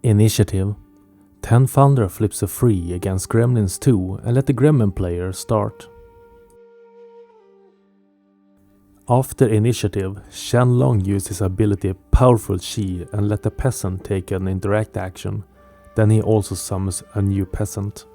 Initiative. 10 Thunder flips a 3 against Gremlins 2 and let the Gremlin player start. After initiative, Shenlong uses his ability Powerful Chi and let the peasant take an interact action. Then he also summons a new peasant.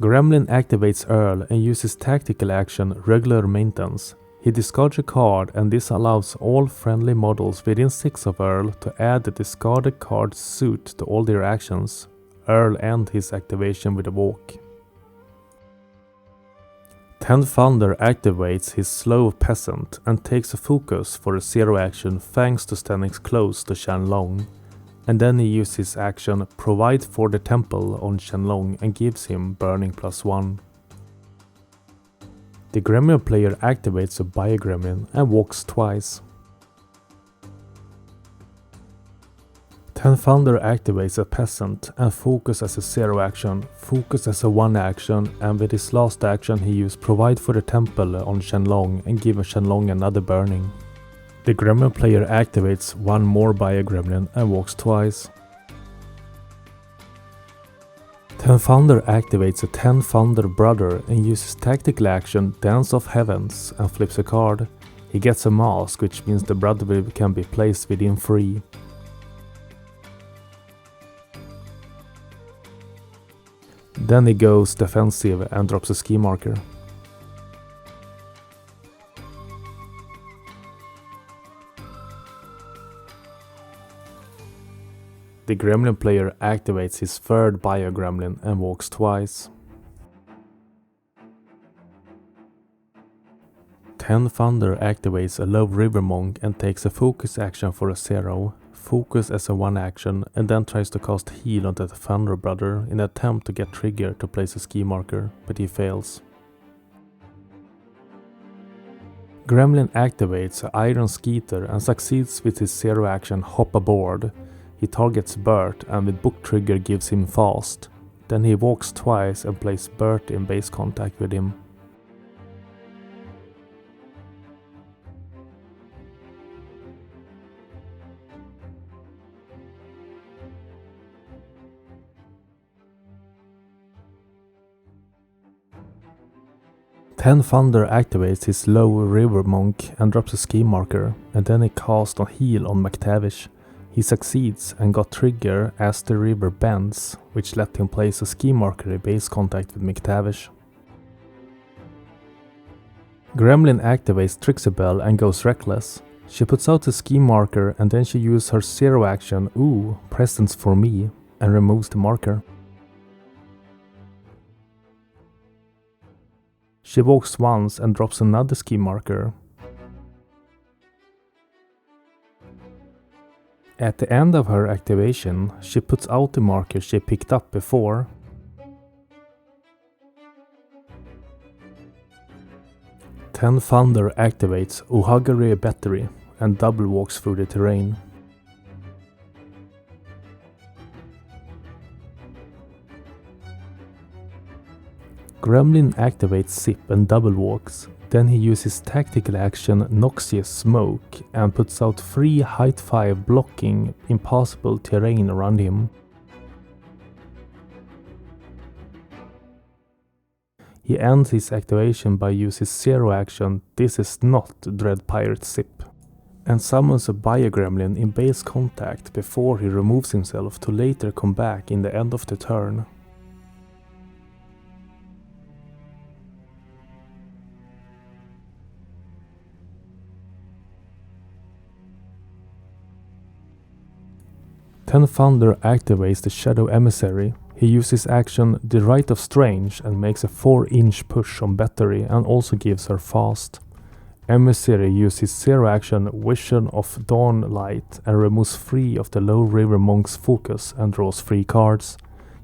Gremlin activates EARL and uses tactical action Regular Maintenance. He discards a card and this allows all friendly models within 6 of EARL to add the discarded card's suit to all their actions. EARL ends his activation with a walk. 10 Thunder activates his slow peasant and takes a focus for a 0 action thanks to standing close to Shenlong. And then he uses his action Provide for the Temple on Shenlong and gives him Burning +1. The Gremlin player activates a BioGremlin and walks twice. 10 Thunder activates a peasant and focus as a 0 action, focus as a 1 action, and with his last action he used Provide for the Temple on Shenlong and give Shenlong another burning. The Gremlin player activates one more BioGremlin and walks twice. 10 Thunder activates a 10 Thunder brother and uses tactical action Dance of Heavens and flips a card. He gets a mask, which means the brother can be placed within 3. Then he goes defensive and drops a ski marker. The Gremlin player activates his third BioGremlin and walks twice. 10 Thunder activates a Low River Monk and takes a focus action for a 0, focus as a 1 action, and then tries to cast Heal onto the Thunder brother in an attempt to get Trigger to place a ski marker, but he fails. Gremlin activates an Iron Skeeter and succeeds with his 0 action Hop Aboard. He targets BURT and with Book Trigger gives him Fast. Then he walks twice and places BURT in base contact with him. Ten Thunder activates his Low River Monk and drops a ski marker, and then he casts a Heal on McTavish. He succeeds and got Trigger as the river bends, which let him place a ski marker in base contact with McTavish. Gremlin activates TRIXIBELLE and goes reckless. She puts out the ski marker and then she uses her 0 action Ooh, presents for me, and removes the marker. She walks once and drops another ski marker. At the end of her activation, she puts out the marker she picked up before. Ten Thunder activates OHAGURO BETTARI and double walks through the terrain. Gremlin activates Zipp and double walks. Then he uses tactical action Noxious Smoke and puts out 3 height 5 blocking impossible terrain around him. He ends his activation by using 0 action This is not Dread Pirate Zipp and summons a BioGremlin in base contact before he removes himself to later come back in the end of the turn. Ten Thunder activates the Shadow Emissary. He uses action The Rite of Strange and makes a 4-inch push on BETTARI and also gives her Fast. Emissary uses 0 action Vision of Dawn Light and removes 3 of the Low River Monk's focus and draws 3 cards.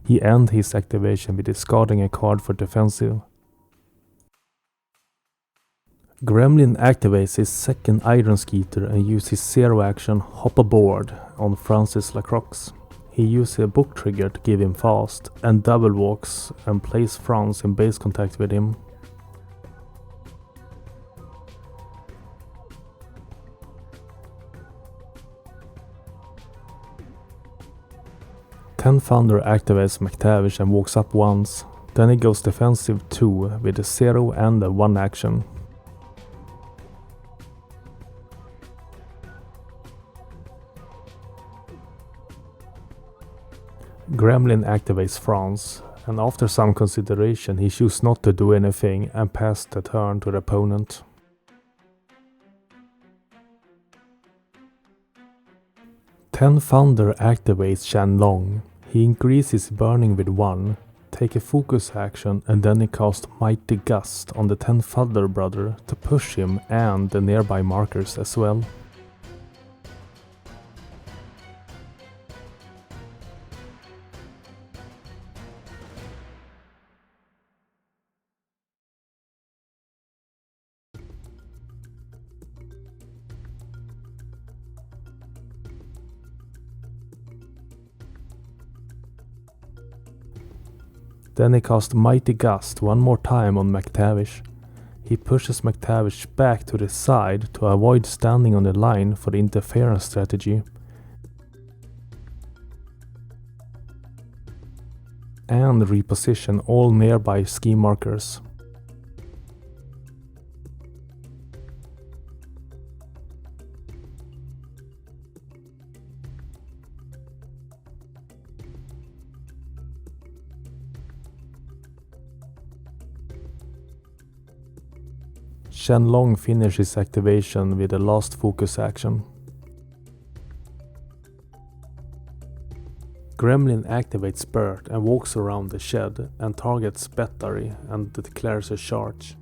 He ends his activation with discarding a card for defensive. Gremlin activates his second Iron Skeeter and uses his 0 action Hop Aboard on FRANCOIS LACROIX. He uses a Book Trigger to give him Fast and double walks and places Franz in base contact with him. 10 Thunder activates McTavish and walks up once, then he goes defensive 2 with a 0 and a 1 action. Gremlin activates France, and after some consideration he chooses not to do anything and passes the turn to the opponent. Ten Thunder activates Shenlong. He increases burning with 1, take a focus action, and then he casts Mighty Gust on the 10 Thunder brother to push him and the nearby markers as well. Then he casts Mighty Gust one more time on McTavish. He pushes McTavish back to the side to avoid standing on the line for the interference strategy. And reposition all nearby ski markers. Shenlong finishes activation with the last focus action. Gremlin activates BURT and walks around the shed and targets BETTARI and declares a charge.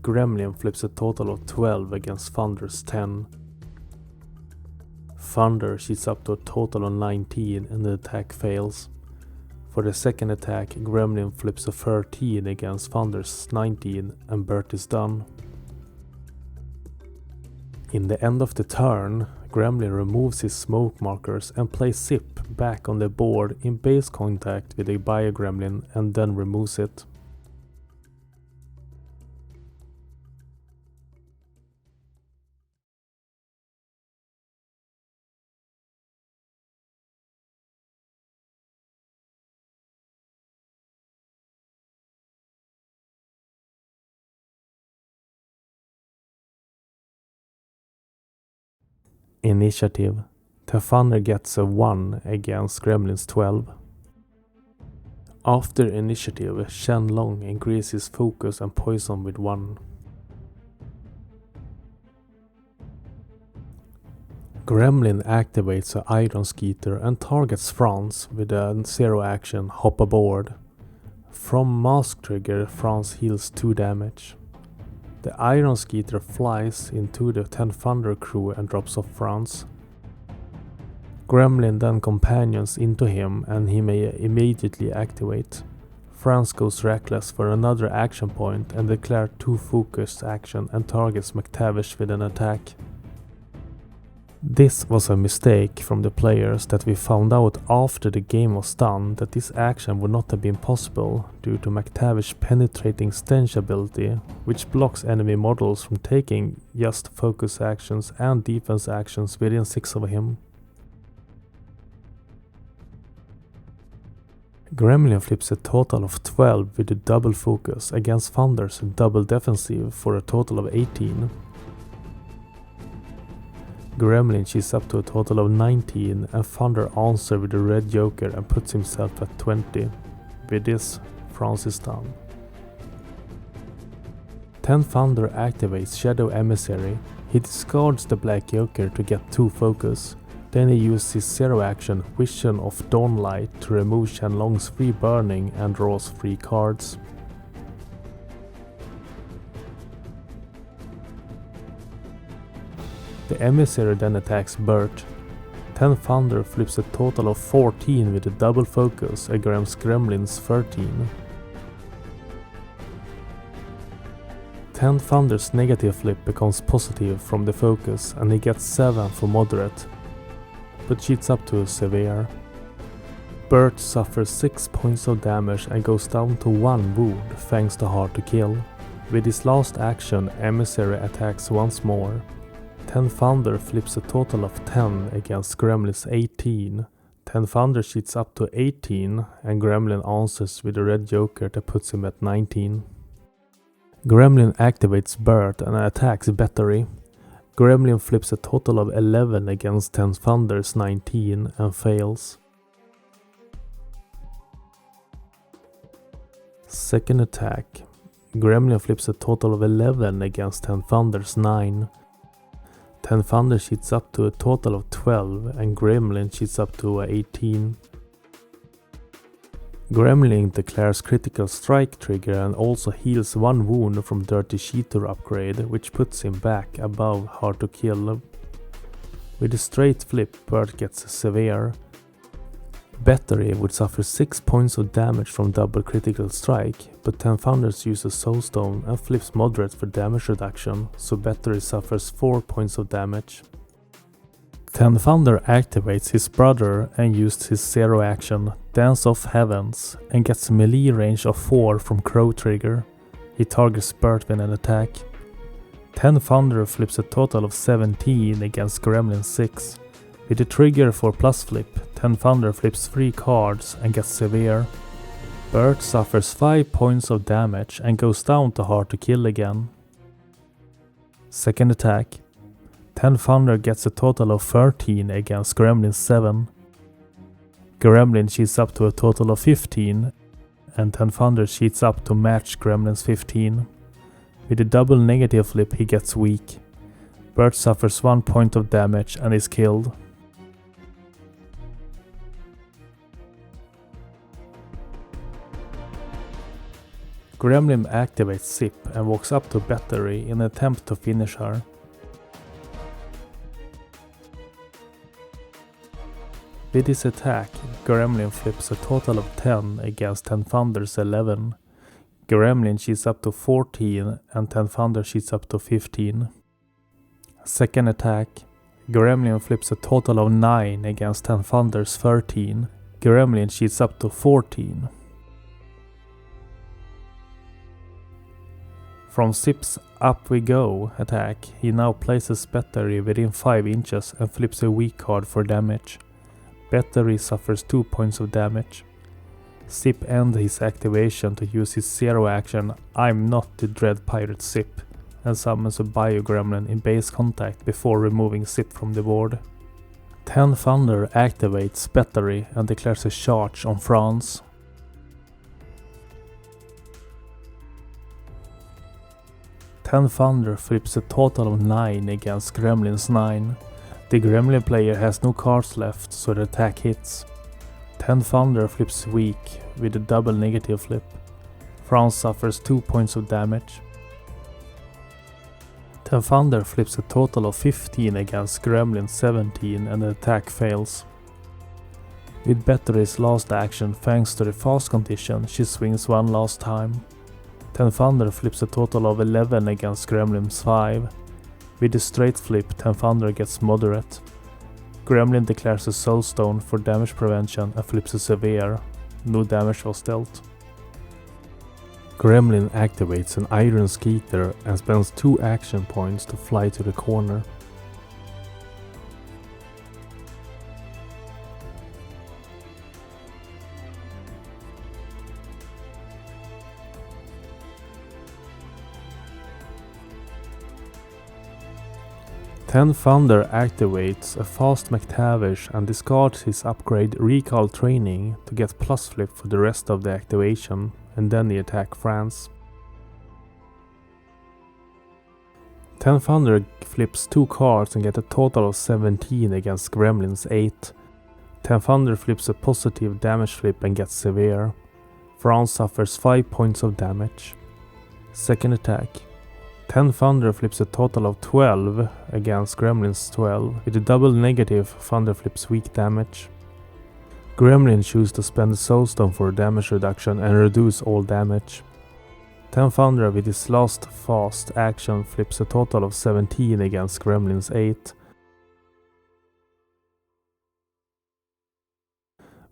Gremlin flips a total of 12 against Thunder's 10. Thunder cheats up to a total of 19 and the attack fails. For the second attack, Gremlin flips a 13 against Thunder's 19 and BURT is done. In the end of the turn, Gremlin removes his smoke markers and places Zipp back on the board in base contact with the BAYOU Gremlin and then removes it. Initiative. Thunder gets a 1 against Gremlin's 12. After initiative, Shenlong increases focus and poison with 1. Gremlin activates an iron SKEETER and targets France with a 0 action hop aboard. From mask trigger, France heals 2 damage. The iron SKEETER flies into the 10 Thunder crew and drops off France. Gremlin then companions into him and he may immediately activate. France goes reckless for another action point and declares 2 focused action and targets McTavish with an attack. This was a mistake from the players that we found out after the game was done that this action would not have been possible due to McTavish's penetrating stench ability, which blocks enemy models from taking just focus actions and defense actions within 6 of him. Gremlin flips a total of 12 with a double focus against Thunder's double defensive for a total of 18. Gremlin cheats up to a total of 19 and Thunder answers with a red joker and puts himself at 20. With this, France is done. 10 Thunder activates Shadow Emissary. He discards the black joker to get 2 focus. Then he uses his 0 action Vision of Dawnlight to remove Shenlong's free burning and draws 3 cards. The Emissary then attacks BURT. 10 Thunder flips a total of 14 with a double focus against Gremlin's 13. 10 Thunder's negative flip becomes positive from the focus and he gets 7 for moderate, but cheats up to severe. BURT suffers 6 points of damage and goes down to 1 wound thanks to hard to kill. With his last action, Emissary attacks once more. 10 Thunder flips a total of 10 against Gremlin's 18. 10 Thunder cheats up to 18 and Gremlin answers with a red joker that puts him at 19. Gremlin activates BURT and attacks BETTARI. Gremlin flips a total of 11 against 10 Thunder's 19 and fails. Second attack. Gremlin flips a total of 11 against 10 Thunder's 9. 10 Thunder cheats up to a total of 12 and Gremlin cheats up to 18. Gremlin declares critical strike trigger and also heals 1 wound from Dirty Cheater upgrade, which puts him back above hard to kill. With a straight flip, BURT gets severe. BETTARI would suffer 6 points of damage from double critical strike, but 10 Thunders uses Soulstone and flips moderate for damage reduction, so BETTARI suffers 4 points of damage. 10 Thunder activates his brother and uses his zero action, Dance of Heavens, and gets a melee range of 4 from Crow trigger. He targets BURT with an attack. 10 Thunder flips a total of 17 against Gremlin 6. With a trigger for plus flip, 10 Thunder flips 3 cards and gets severe. BURT suffers 5 points of damage and goes down to hard to kill again. Second attack. 10 Thunder gets a total of 13 against Gremlin 7. Gremlin cheats up to a total of 15 and 10 Thunder cheats up to match Gremlin's 15. With a double negative flip he gets weak. BURT suffers 1 point of damage and is killed. Gremlin activates Zipp and walks up to BETTARI in an attempt to finish her. With his attack, Gremlin flips a total of 10 against 10 Thunder's 11. Gremlin cheats up to 14 and 10 Thunder cheats up to 15. Second attack, Gremlin flips a total of 9 against 10 Thunder's 13. Gremlin cheats up to 14. From Zipp's Up We Go attack, he now places BETTARI within 5 inches and flips a weak card for damage. BETTARI suffers 2 points of damage. Zipp ends his activation to use his zero action I'm Not the Dread Pirate Zipp and summons a BAYOU Gremlin in base contact before removing Zipp from the board. 10 Thunder activates BETTARI and declares a charge on France. Ten Thunder flips a total of 9 against Gremlin's 9. The Gremlin player has no cards left, so the attack hits. 10 Thunder flips weak with a double negative flip. France suffers 2 points of damage. 10 Thunder flips a total of 15 against Gremlin 17 and the attack fails. With BETTARI's last action, thanks to the fast condition, she swings one last time. 10 Thunder flips a total of 11 against Gremlin's 5. With a straight flip, 10 Thunder gets moderate. Gremlin declares a Soulstone for damage prevention and flips a severe. No damage was dealt. Gremlin activates an Iron Skeeter and spends 2 action points to fly to the corner. Ten Thunder activates a fast McTavish and discards his upgrade Recall Training to get plus flip for the rest of the activation, and then he attack France. 10 Thunder flips 2 cards and get a total of 17 against Gremlin's 8. 10 Thunder flips a positive damage flip and gets severe. France suffers 5 points of damage. Second attack. 10 Thunder flips a total of 12 against Gremlin's 12. With a double negative, Thunder flips weak damage. Gremlin chooses to spend the Soulstone for damage reduction and reduce all damage. Ten Thunder with his last fast action flips a total of 17 against Gremlin's 8.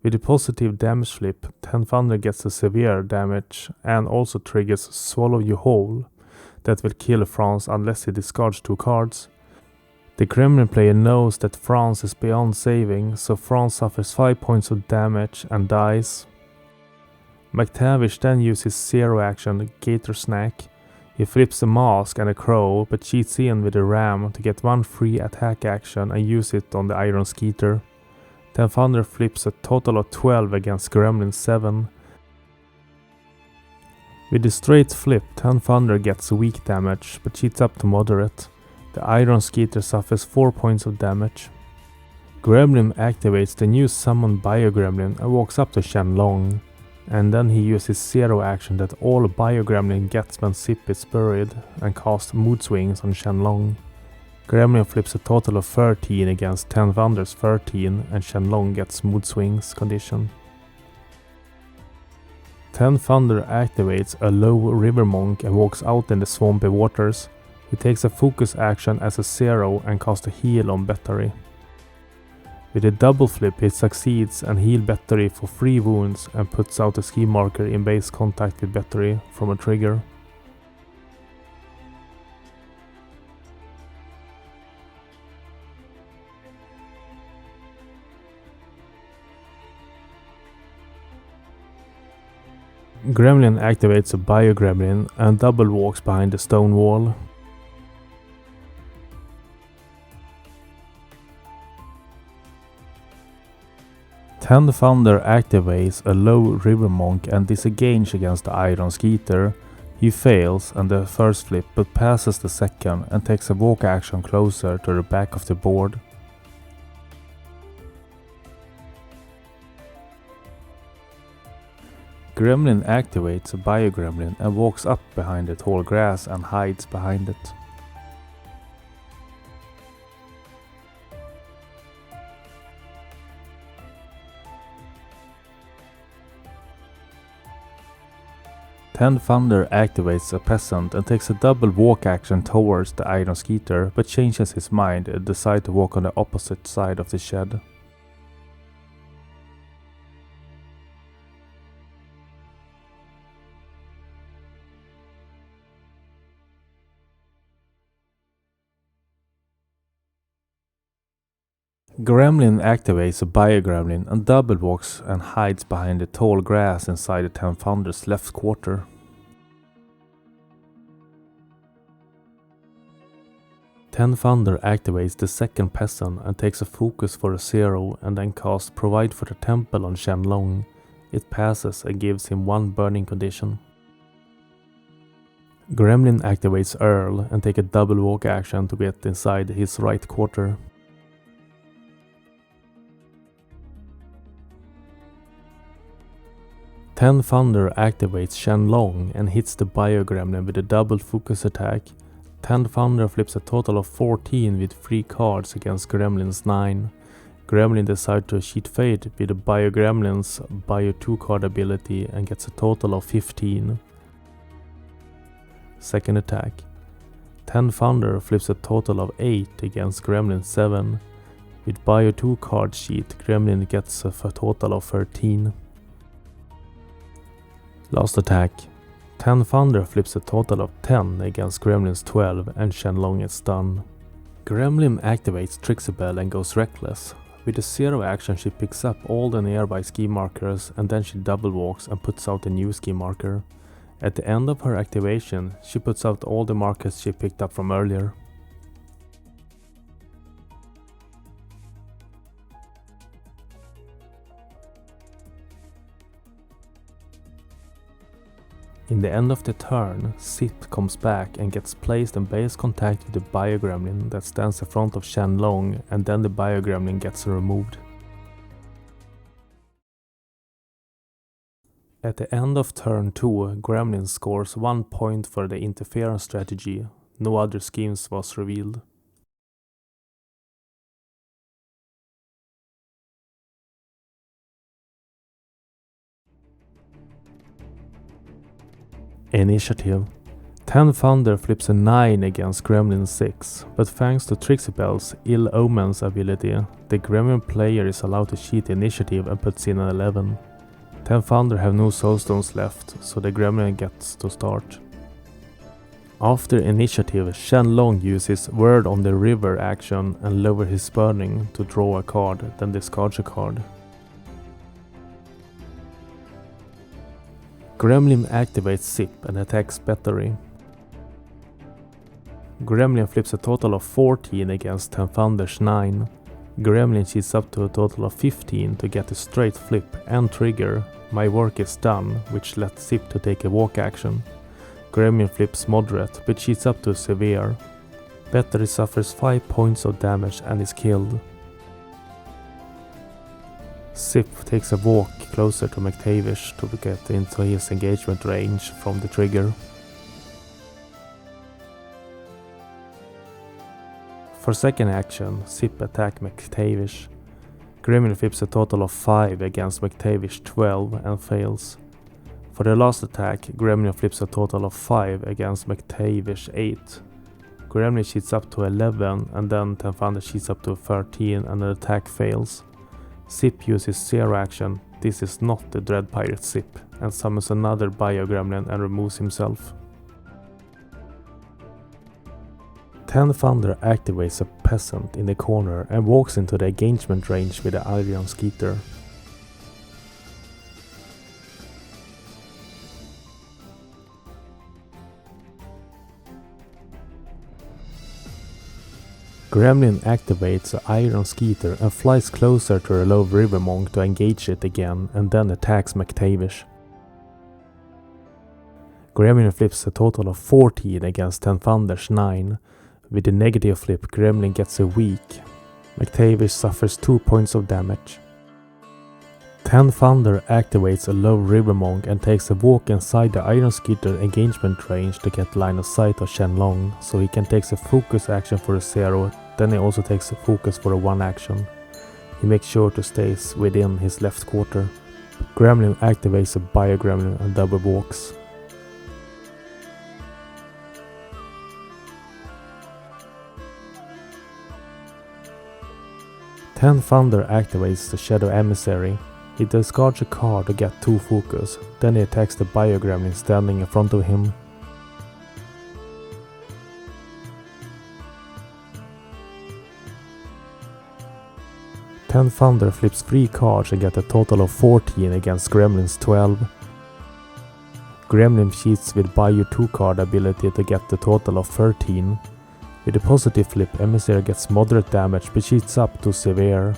With a positive damage flip, Ten Thunder gets a severe damage and also triggers Swallow You Whole that will kill France unless he discards 2 cards. The Gremlin player knows that France is beyond saving, so France suffers 5 points of damage and dies. McTavish then uses zero action Gator Snack. He flips a mask and a crow, but cheats in with a ram to get 1 free attack action and use it on the Iron Skeeter. Ten Thunder flips a total of 12 against Gremlin 7. With a straight flip, Ten Thunder gets weak damage, but cheats up to moderate. The Iron Skeeter suffers 4 points of damage. Gremlin activates the new summoned Bio Gremlin and walks up to Shenlong, and then he uses zero action that all Bio Gremlin gets when Zipp is buried and casts Mood Swings on Shenlong. Gremlin flips a total of 13 against Ten Thunder's 13 and Shenlong gets Mood Swings condition. Ten Thunder activates a low River Monk and walks out in the swampy waters. He takes a focus action as a zero and casts a heal on BETTARI. With a double flip he succeeds and heals BETTARI for 3 wounds and puts out a ski marker in base contact with BETTARI from a trigger. Gremlin activates a Bio Gremlin and double walks behind the stone wall. Ten Thunder activates a low River Monk and disengage against the Iron Skeeter. He fails on the first flip but passes the second and takes a walk action closer to the back of the board. Gremlin activates a Bio Gremlin and walks up behind the tall grass and hides behind it. Ten Thunder activates a Peasant and takes a double walk action towards the Iron Skeeter, but changes his mind and decides to walk on the opposite side of the shed. Gremlin activates a Bio Gremlin and double walks and hides behind the tall grass inside the Ten Thunder's left quarter. Ten Thunder activates the second Peasant and takes a focus for a zero and then casts Provide for the Temple on Shenlong. It passes and gives him 1 burning condition. Gremlin activates EARL and takes a double walk action to get inside his right quarter. Ten Thunder activates Shenlong and hits the Bio Gremlin with a double focus attack. Ten Thunder flips a total of 14 with 3 cards against Gremlin's 9. Gremlin decides to cheat fate with the Bio Gremlin's Bio 2 card ability and gets a total of 15. Second attack. Ten Thunder flips a total of 8 against Gremlin 7. With Bio 2 card cheat, Gremlin gets a total of 13. Last attack. Ten Thunder flips a total of 10 against Gremlin's 12 and Shenlong is done. Gremlin activates TRIXIBELLE and goes reckless. With a zero action she picks up all the nearby ski markers and then she double walks and puts out a new ski marker. At the end of her activation she puts out all the markers she picked up from earlier. In the end of the turn, Zipp comes back and gets placed in base contact with the Bio Gremlin that stands in front of Shenlong, and then the Bio Gremlin gets removed. At the end of turn 2, Gremlin scores 1 point for the interference strategy. No other schemes was revealed. Initiative. 10 Thunder flips a 9 against Gremlin 6, but thanks to TRIXIBELLE's Ill Omens ability, the Gremlin player is allowed to cheat initiative and puts in an 11. 10 Thunder have no soulstones left, so the Gremlin gets to start. After initiative, Shenlong uses Word on the River action and lower his burning to draw a card, then discards a card. Gremlin activates Zipp and attacks BETTARI. Gremlin flips a total of 14 against 10 Thunder's 9. Gremlin cheats up to a total of 15 to get a straight flip and trigger My Work is Done, which lets Zipp to take a walk action. Gremlin flips moderate but cheats up to severe. BETTARI suffers 5 points of damage and is killed. Zipp takes a walk closer to McTavish to get into his engagement range from the trigger. For second action, Zipp attack McTavish. Gremlin flips a total of 5 against McTavish 12 and fails. For the last attack, Gremlin flips a total of 5 against McTavish 8. Gremlin cheats up to 11 and then 10 Thunder cheats up to 13 and the attack fails. Zipp uses zero action, this is not the Dread Pirate Zipp, and summons another BAYOU Gremlin and removes himself. 10 Thunder activates a peasant in the corner and walks into the engagement range with the iron SKEETER. Gremlin activates the iron SKEETER and flies closer to the low river monk to engage it again and then attacks McTavish. Gremlin flips a total of 14 against 10 Thunder's 9. With the negative flip, Gremlin gets a weak. McTavish suffers 2 points of damage. 10 Thunder activates a low river monk and takes a walk inside the iron SKEETER engagement range to get line of sight of Shenlong, so he can take a focus action for a 0, then he also takes a focus for a 1 action. He makes sure to stay within his left quarter. Gremlin activates a BAYOU Gremlin and double walks. Ten Thunder activates the Shadow Emissary. He discards a card to get 2 focus, then he attacks the BAYOU Gremlin standing in front of him. Ten Thunder flips 3 cards and gets a total of 14 against Gremlin's 12. Gremlin cheats with BAYOU 2 card ability to get the total of 13. With a positive flip, Emissary gets moderate damage but cheats up to severe.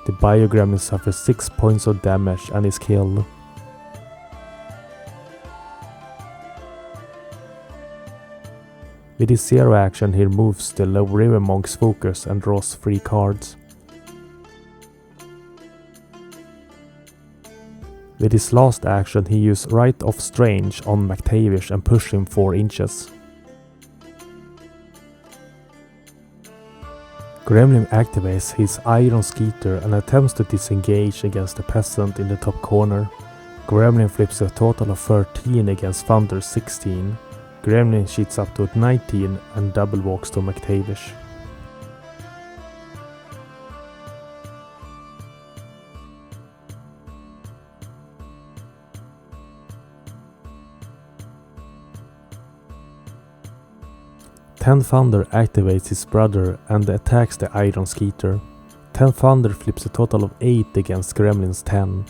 The BAYOU Gremlin suffers 6 points of damage and is killed. With his 0 action, he removes the low river monk's focus and draws 3 cards. With his last action, he uses Rite of Strange on McTavish and pushes him 4 inches. Gremlin activates his iron SKEETER and attempts to disengage against the peasant in the top corner. Gremlin flips a total of 13 against Thunder 16. Gremlin cheats up to 19 and double walks to McTavish. Ten Thunder activates his brother and attacks the iron SKEETER. Ten Thunder flips a total of 8 against Gremlin's 10.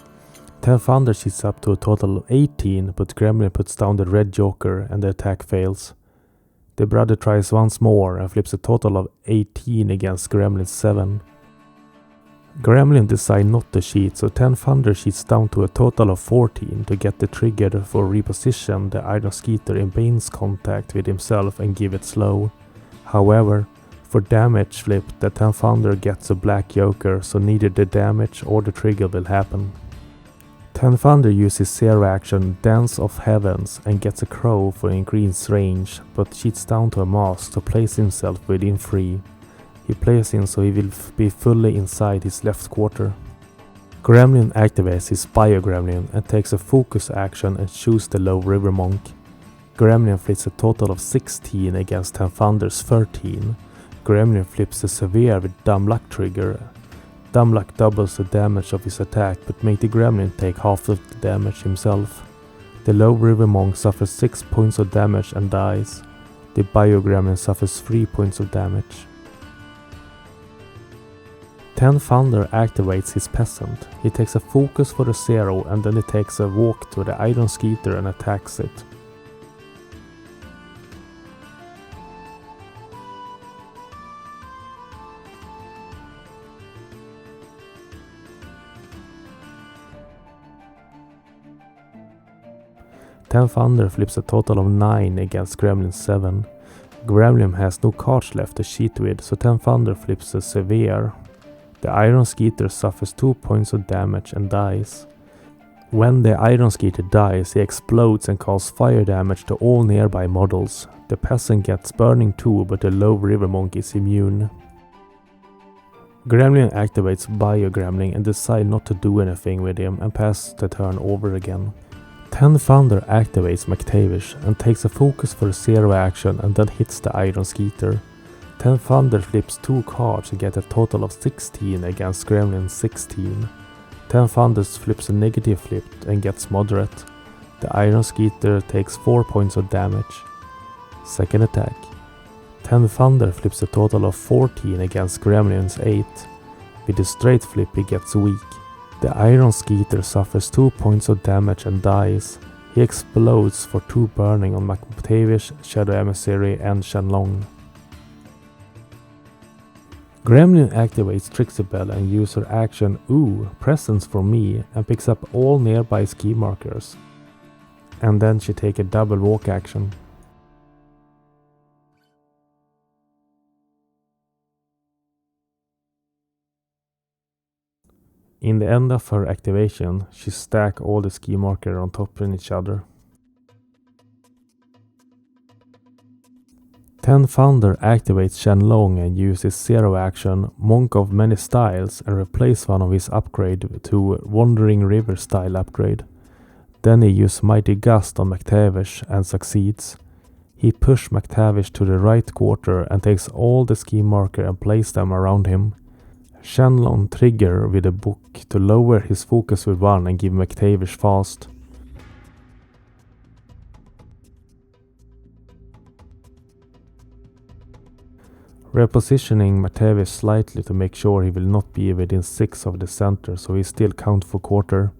Ten Thunder cheats up to a total of 18, but Gremlin puts down the red joker and the attack fails. The brother tries once more and flips a total of 18 against Gremlin's 7. Gremlin decides not to cheat, so Ten Thunder cheats down to a total of 14 to get the trigger for reposition the iron SKEETER in Bane's contact with himself and give it slow. However, for damage flip, the Ten Thunder gets a black joker, so neither the damage or the trigger will happen. Ten Thunder uses 0 action Dance of Heavens and gets a crow for increased range, but cheats down to a mask to place himself within 3. He plays in so he will be fully inside his left quarter. Gremlin activates his BAYOU Gremlin and takes a focus action and shoots the low river monk. Gremlin flips a total of 16 against 10 Thunders 13. Gremlin flips a Severe with Dumb Luck trigger. Dumb Luck doubles the damage of his attack but make the Gremlin take half of the damage himself. The Low River Monk suffers 6 points of damage and dies. The BAYOU Gremlin suffers 3 points of damage. 10 Thunder activates his Peasant. He takes a focus for the 0 and then he takes a walk to the Iron Skeeter and attacks it. Ten Thunder flips a total of 9 against Gremlin 7. Gremlin has no cards left to cheat with, so 10 Thunder flips a Severe. The Iron Skeeter suffers 2 points of damage and dies. When the Iron Skeeter dies, he explodes and causes fire damage to all nearby models. The Peasant gets burning too, but the Low River Monk is immune. Gremlin activates BAYOU Gremlin and decides not to do anything with him and passes the turn over again. 10 Thunder activates McTavish and takes a focus for a 0 action and then hits the Iron Skeeter. 10 Thunder flips 2 cards and gets a total of 16 against Gremlin 16. 10 Thunders flips a negative flip and gets moderate. The Iron Skeeter takes 4 points of damage. Second attack. 10 Thunder flips a total of 14 against Gremlin's 8. With a straight flip he gets weak. The Iron Skeeter suffers 2 points of damage and dies. He explodes for 2 burning on McTavish, Shadow Emissary and Shenlong. Gremlin activates TRIXIBELLE and uses her action Ooh, Presents for me and picks up all nearby ski markers. And then she takes a double walk action. In the end of her activation, she stacks all the ski markers on top of each other. 10 Thunder activates Shenlong and uses 0 action, Monk of Many Styles, and replaces one of his upgrade to Wandering River style upgrade. Then he uses Mighty Gust on McTavish and succeeds. He pushes McTavish to the right quarter and takes all the ski markers and places them around him. Shenlong trigger with a book to lower his focus with 1 and give McTavish fast. Repositioning McTavish slightly to make sure he will not be within 6 of the center, so he still counts for quarter.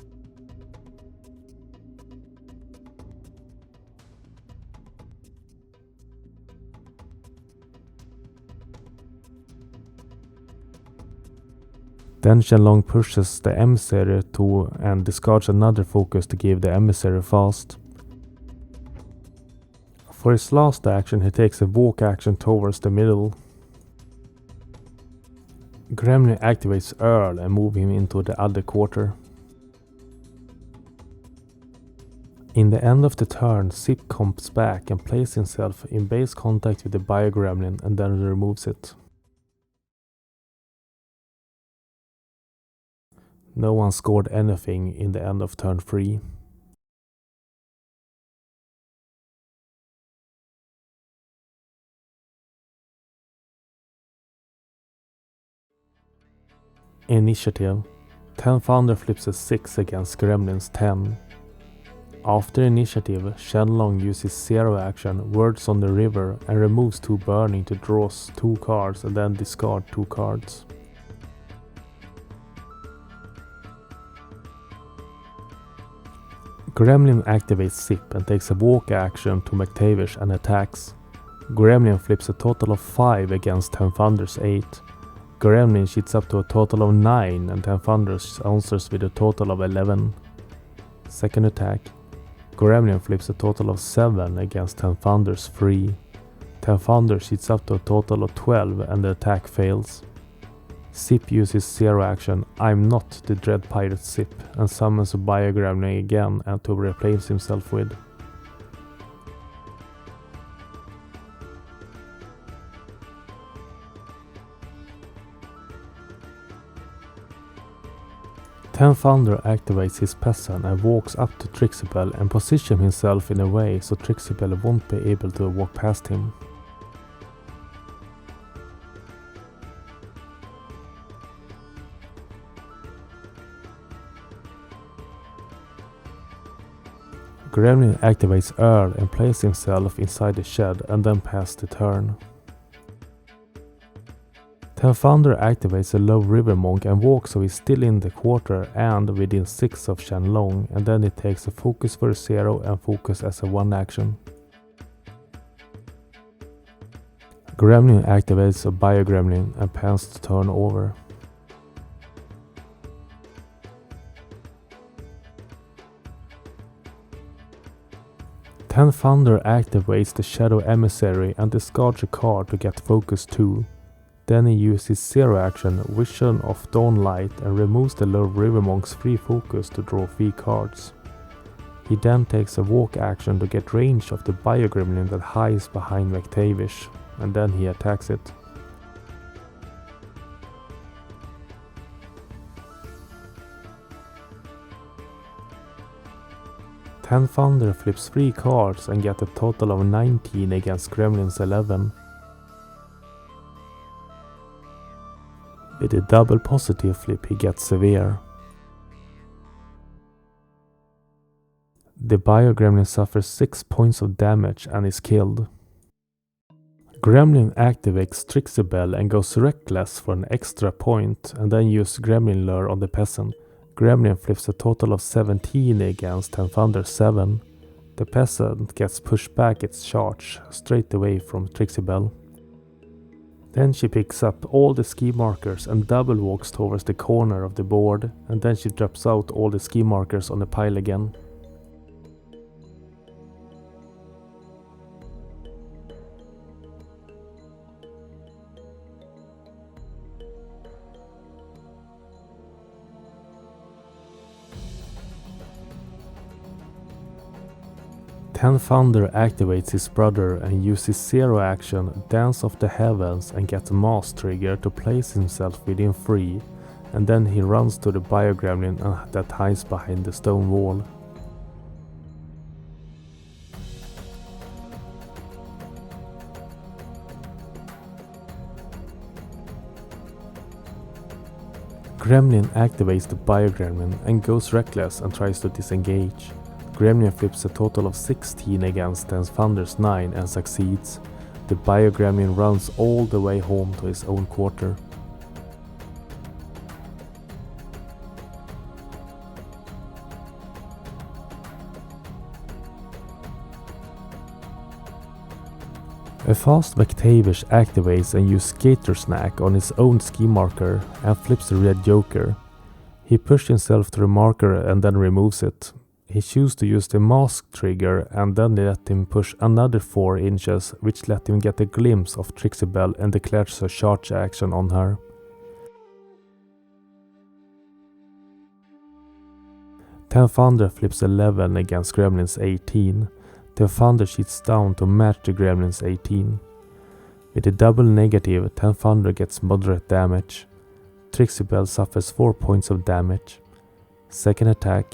Then Shenlong pushes the Emissary to and discards another focus to give the Emissary fast. For his last action he takes a walk action towards the middle. Gremlin activates EARL and moves him into the other quarter. In the end of the turn, Zipp comes back and places himself in base contact with the BAYOU Gremlin and then removes it. No one scored anything in the end of turn 3. Initiative. 10 Thunder flips a 6 against Gremlin's 10. After initiative, Shenlong uses 0 action, Words on the River, and removes 2 burning to draw 2 cards and then discard 2 cards. Gremlin activates Zipp and takes a walk action to McTavish and attacks. Gremlin flips a total of 5 against 10 Thunder's 8. Gremlin cheats up to a total of 9 and 10 Thunders answers with a total of 11. Second attack. Gremlin flips a total of 7 against 10 Thunders 3. 10 Thunders cheats up to a total of 12 and the attack fails. Zipp uses 0 action I'm not the Dread Pirate Zipp and summons a BAYOU Gremlin again and to replace himself with. 10 Thunder activates his peasant and walks up to TRIXIBELLE and positions himself in a way so TRIXIBELLE won't be able to walk past him. Gremlin activates EARL and places himself inside the shed and then passes the turn. 10 Thunder activates a low river monk and walks so he's still in the quarter and within 6 of Shenlong, and then he takes a focus for a 0 and focus as a 1 action. Gremlin activates a Bio Gremlin and pans the turn over. Ten Thunder activates the Shadow Emissary and discards a card to get focus 2. Then he uses 0 action, Vision of Dawnlight, and removes the low river monk's free focus to draw 3 cards. He then takes a walk action to get range of the Bio Gremlin that hides behind McTavish, and then he attacks it. Ten Thunder flips 3 cards and gets a total of 19 against Gremlin's 11. With a double positive flip he gets severe. The Bio Gremlin suffers 6 points of damage and is killed. Gremlin activates TRIXIBELLE and goes reckless for an extra point and then uses Gremlin Lure on the peasant. Gremlin flips a total of 17 against Ten Thunder's 7. The peasant gets pushed back its charge straight away from TRIXIBELLE. Then she picks up all the ski markers and double walks towards the corner of the board, and then she drops out all the ski markers on the pile again. Ten Thunder activates his brother and uses 0 action, Dance of the Heavens, and gets a Mass trigger to place himself within 3, and then he runs to the Bio Gremlin that hides behind the stone wall. Gremlin activates the Bio Gremlin and goes reckless and tries to disengage. Gremlin flips a total of 16 against Ten Thunder's 9 and succeeds. The Bio Gremlin runs all the way home to his own quarter. A fast McTavish activates and uses Skater Snack on his own ski marker and flips the red joker. He pushes himself to the marker and then removes it. He chooses to use the mask trigger and then let him push another 4 inches, which let him get a glimpse of TRIXIBELLE and declares a charge action on her. Ten Thunder flips 11 against Gremlin's 18. Ten Thunder cheats down to match the Gremlin's 18. With a double negative, Ten Thunder gets moderate damage. TRIXIBELLE suffers 4 points of damage. Second attack.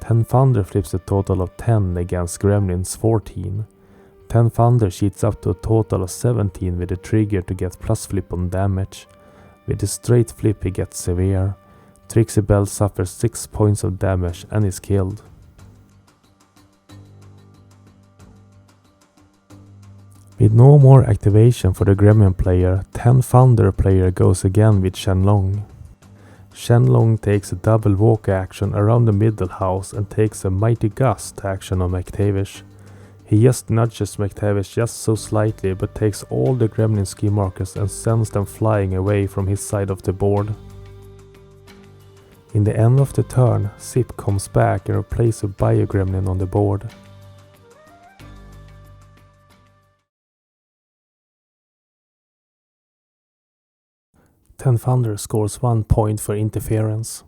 Ten Thunder flips a total of 10 against Gremlin's 14. Ten Thunder cheats up to a total of 17 with a trigger to get plus flip on damage. With a straight flip he gets severe. TRIXIBELLE suffers 6 points of damage and is killed. With no more activation for the Gremlin player, Ten Thunder player goes again with Shenlong. Shenlong takes a double walk action around the middle house and takes a Mighty Gust action on McTavish. He just nudges McTavish just so slightly but takes all the Gremlin ski markers and sends them flying away from his side of the board. In the end of the turn, Zipp comes back and replaces a Bio Gremlin on the board. Ten Thunder scores 1 point for interference.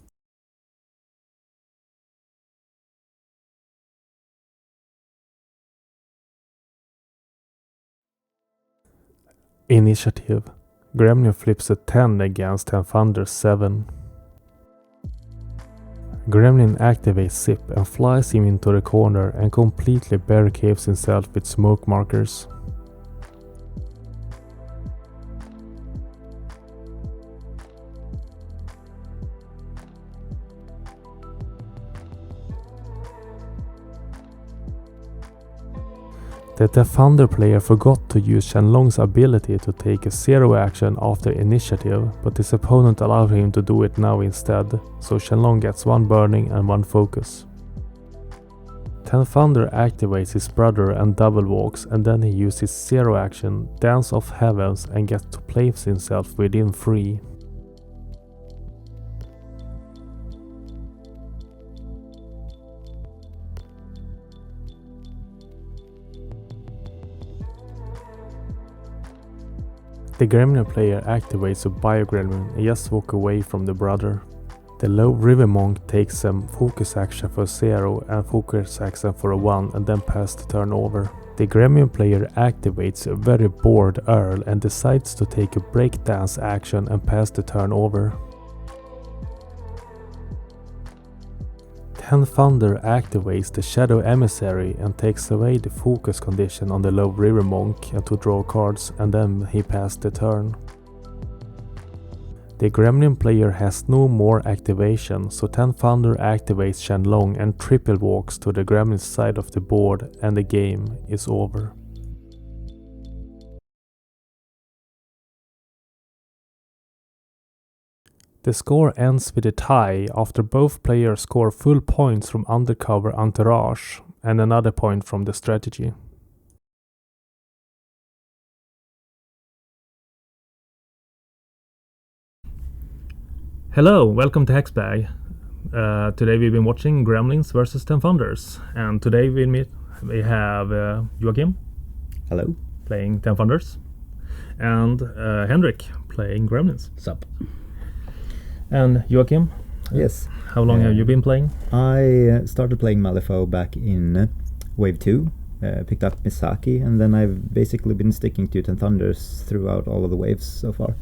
Initiative. Gremlin flips a 10 against Ten Thunder's 7. Gremlin activates Zipp and flies him into the corner and completely barricades himself with smoke markers. The Defender player forgot to use Shenlong's ability to take a zero action after initiative, but his opponent allowed him to do it now instead, so Shenlong gets 1 burning and 1 focus. Thunder activates his brother and double walks, and then he uses zero action, Dance of Heavens, and gets to place himself within 3. The Gremlin player activates a BAYOU Gremlin and just walks away from the brother. The low river monk takes some focus action for 0 and focus action for a 1 and then pass the turn over. The Gremlin player activates a very bored EARL and decides to take a breakdance action and pass the turn over. Thunder activates the Shadow Emissary and takes away the focus condition on the low river monk and to draw cards, and then he passes the turn. The Gremlin player has no more activation, so Thunder activates Shenlong and triple walks to the Gremlin side of the board, and the game is over. The score ends with a tie after both players score full points from Undercover Entourage and another point from the strategy. Hello, welcome to Hexbag. Today we've been watching Gremlins vs Thunders, and today we have Joachim. Hello. Playing Thunders, and Henrik playing Gremlins. Sup. And Joachim? Yes. How long have you been playing? I started playing Malifaux back in Wave 2, picked up Misaki, and then I've basically been sticking to Thunders throughout all of the waves so far.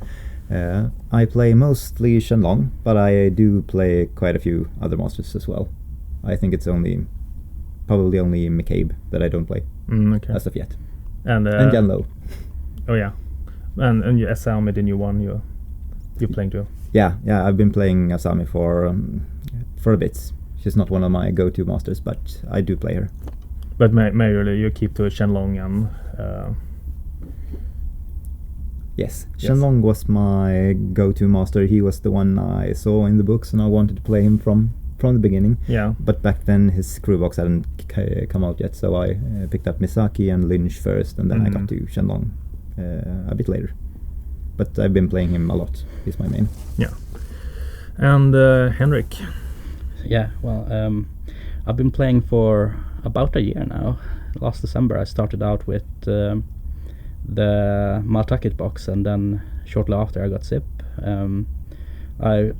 I play mostly Shenlong, but I do play quite a few other monsters as well. I think it's probably only McCabe that I don't play Okay. as of yet. And Janlo. Oh yeah. And you Asami, the new one, you're playing too? Yeah, I've been playing Asami for a bit. She's not one of my go-to masters, but I do play her. But mainly you keep to Shenlong and... Yes, Shenlong was my go-to master. He was the one I saw in the books, and I wanted to play him from the beginning. Yeah. But back then his crew box hadn't come out yet, so I picked up Misaki and Lynch first, and then I got to Shenlong a bit later. But I've been playing him a lot. He's my main. Yeah. And Henrik? Yeah, well, I've been playing for about a year now. Last December I started out with the Maltakit box, and then shortly after I got Zipp. I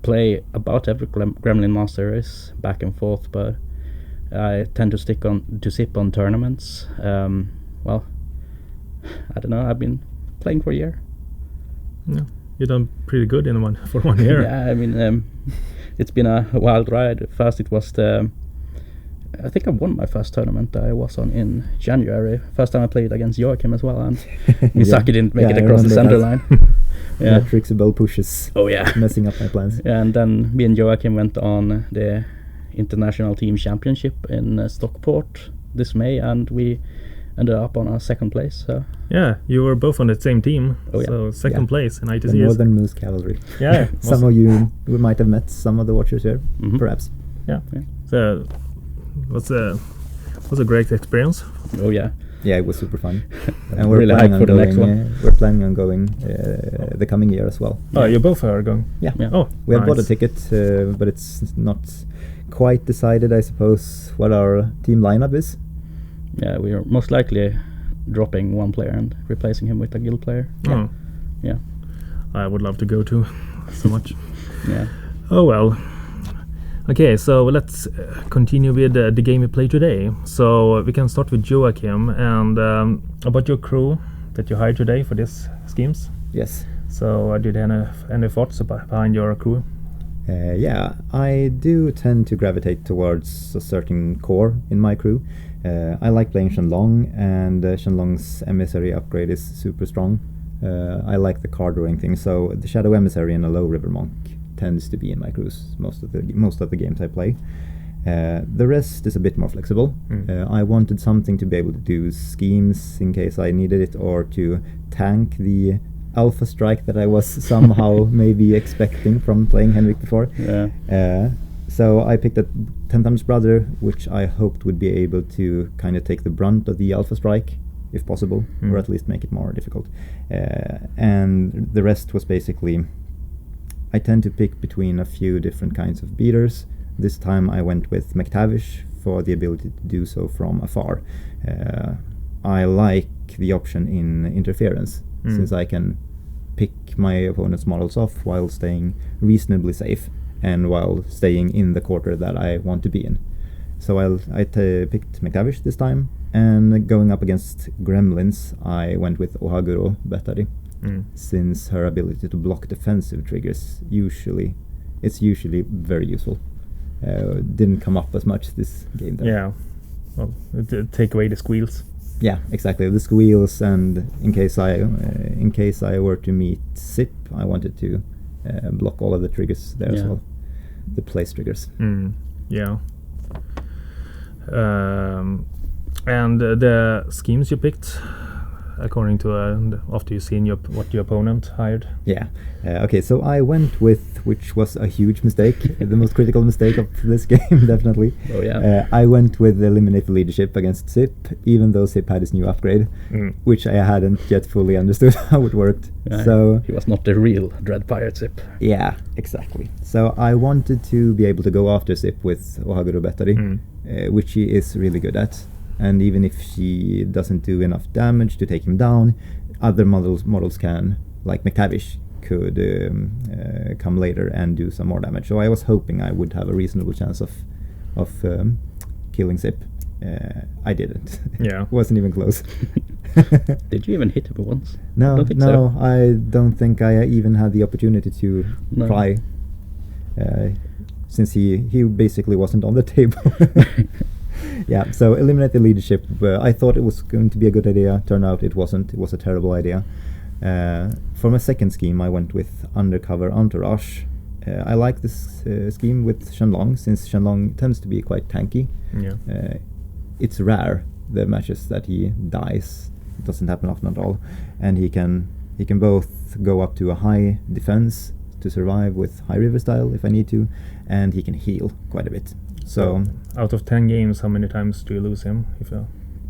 play about every Gremlin master is back and forth, but I tend to stick to Zipp on tournaments. Well, I don't know, I've been playing for a year. Yeah, you've done pretty good for 1 year. Yeah, I mean, it's been a wild ride. First it was I think I won my first tournament I was on in January. First time I played against Joachim as well, and Misaki didn't make it across the center line. Yeah, TRIXIBELLE pushes. Oh yeah, messing up my plans. Yeah, and then me and Joachim went on the International Team Championship in Stockport this May, and we ended up on a second place. So. Yeah, you were both on the same team. Oh, yeah. So second place in ITC. The Northern Moose Cavalry. Yeah. Some of you we might have met some of the watchers here, perhaps. Yeah. So was a great experience. Oh yeah. Yeah, it was super fun. And we're really planning hyped on for the next going. one. We're planning on going the coming year as well. Oh, you both are going? Yeah. Oh, we have nice. bought a ticket, but it's not quite decided, I suppose, what our team lineup is. Yeah, we are most likely dropping one player and replacing him with a guild player. Oh. Yeah. I would love to go too, so much. Yeah. Oh well. Okay, so let's continue with the game we play today. So we can start with Joachim, and about your crew that you hired today for these schemes. Yes. So did any thoughts behind your crew? Yeah, I do tend to gravitate towards a certain core in my crew. I like playing Shenlong, and Shenlong's Emissary upgrade is super strong. I like the card drawing thing, so the Shadow Emissary and a Low River Monk tends to be in my crews most of the games I play. The rest is a bit more flexible. I wanted something to be able to do schemes in case I needed it, or to tank the alpha strike that I was somehow maybe expecting from playing Henrik before. So I picked a Ten Thumbs Brother, which I hoped would be able to kind of take the brunt of the alpha strike, if possible, or at least make it more difficult. And the rest was basically, I tend to pick between a few different kinds of beaters. This time I went with McTavish for the ability to do so from afar. I like the option in interference, since I can pick my opponent's models off while staying reasonably safe and while staying in the quarter that I want to be in. So I picked McTavish this time, and going up against Gremlins, I went with OHAGURO BETTARI, since her ability to block defensive triggers it's usually very useful. Didn't come up as much this game though. Yeah, well, take away the squeals. Yeah, exactly, the squeals, and in case I were to meet Zipp, I wanted to block all of the triggers there as well, the place triggers. Yeah. And the schemes you picked, according to after you seen what your opponent hired. Yeah. Okay, so I went with, which was a huge mistake, the most critical mistake of this game, definitely. Oh yeah. I went with Eliminate the Leadership against Zipp, even though Zipp had his new upgrade, which I hadn't yet fully understood how it worked. So he was not the real Dread Pirate Zipp. Yeah, exactly. So I wanted to be able to go after Zipp with OHAGURO BETTARI, which she is really good at. And even if she doesn't do enough damage to take him down, other models can, like McTavish, could come later and do some more damage. So I was hoping I would have a reasonable chance of killing Zipp. I didn't. Yeah. Wasn't even close. Did you even hit him once? No, so. I don't think I even had the opportunity to try, since he basically wasn't on the table. Yeah, so Eliminate the Leadership. I thought it was going to be a good idea. Turned out it wasn't. It was a terrible idea. For my second scheme, I went with Undercover Entourage. I like this scheme with Shenlong, since Shenlong tends to be quite tanky. Yeah. It's rare, the matches that he dies. It doesn't happen often at all. And he can both go up to a high defense to survive with High River style if I need to, and he can heal quite a bit. So out of 10 games, how many times do you lose him?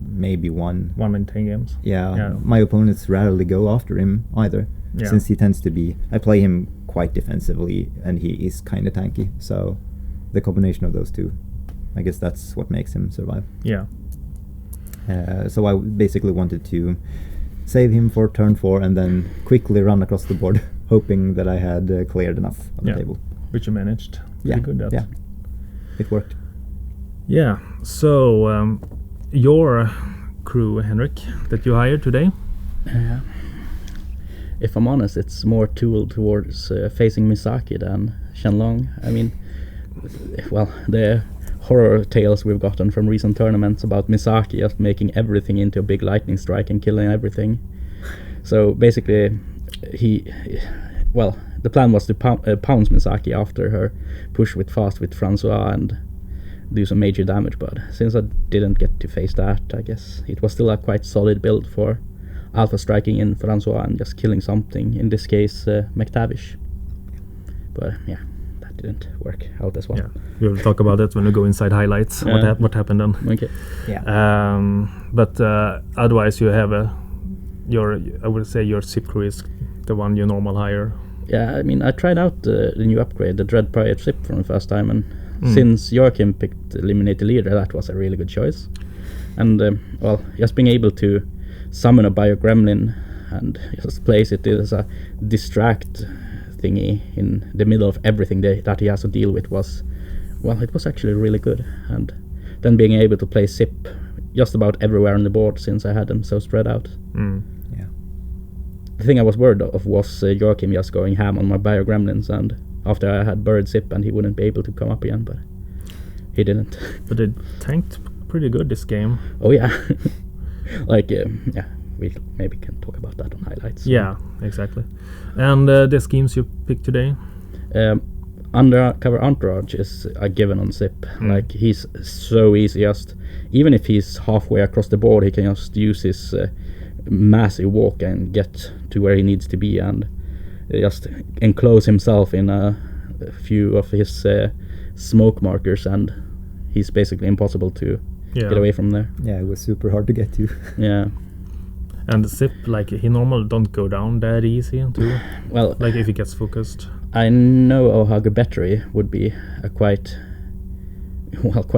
Maybe one. 1 in 10 games. Yeah. My opponents rarely go after him either, since he tends to be. I play him quite defensively, and he is kind of tanky. So the combination of those two, I guess that's what makes him survive. Yeah. So I basically wanted to save him for turn 4 and then quickly run across the board, hoping that I had cleared enough on the table. Which you managed. Pretty good at. Yeah. It worked. Yeah, so your crew, Henrik, that you hired today? If I'm honest, it's more tooled towards facing Misaki than Shenlong. I mean, well, the horror tales we've gotten from recent tournaments about Misaki just making everything into a big lightning strike and killing everything. So basically, the plan was to pounce Misaki after her push with Francois and do some major damage, but since I didn't get to face that, I guess it was still a quite solid build for alpha striking in Francois and just killing something, in this case McTavish. But yeah, that didn't work out as well. Yeah, we will talk about it when we go inside highlights, what happened then. Okay. Yeah. But otherwise you have I would say your Zipp crew is the one you normal hire. Yeah, I mean, I tried out the new upgrade, the Dread Pirate Zipp, for the first time, and since Joachim picked Eliminate the Leader, that was a really good choice. And, just being able to summon a BioGremlin and just place it as a distract thingy in the middle of everything that he has to deal with it was actually really good. And then being able to play Zipp just about everywhere on the board, since I had them so spread out. Yeah. The thing I was worried of was Joachim just going ham on my BioGremlins, and after I had buried Zipp and he wouldn't be able to come up again, but he didn't. But it tanked pretty good this game. Oh yeah. Like, yeah, we maybe can talk about that on highlights. Yeah, exactly. And the schemes you picked today? Undercover Entourage is a given on Zipp. Like, he's so easy. Just even if he's halfway across the board, he can just use his massive walk and get to where he needs to be, and just enclose himself in a few of his smoke markers, and he's basically impossible to get away from there. Yeah, it was super hard to get to. Yeah. And Zipp, like, he normally don't go down that easy too. Well, like if he gets focused. I know OHAGURO BETTARI would be a quite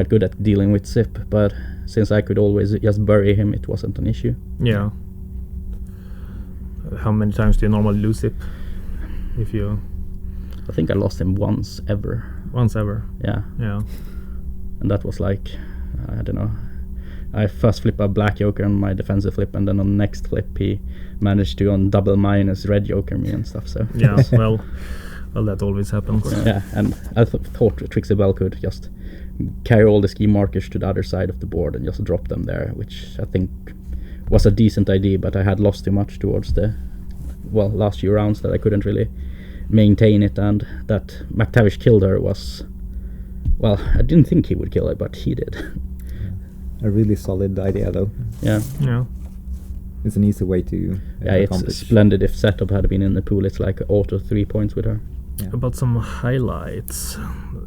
good at dealing with Zipp, but since I could always just bury him, it wasn't an issue. Yeah. How many times do you normally lose Zipp? If you... I think I lost him once ever. Once ever? Yeah. Yeah. And that was like, I don't know. I first flip a black joker on my defensive flip, and then on the next flip he managed to on double minus red joker me and stuff. So yeah, well, that always happens. Yeah, and I thought TRIXIBELLE could just carry all the ski markers to the other side of the board and just drop them there, which I think was a decent idea, but I had lost too much towards the last few rounds that I couldn't really maintain it, and that McTavish killed her was, well, I didn't think he would kill her, but he did. A really solid idea, though. Yeah. Yeah. It's an easy way to accomplish. It's splendid. If setup had been in the pool, it's like auto 3 points with her. Yeah. About some highlights.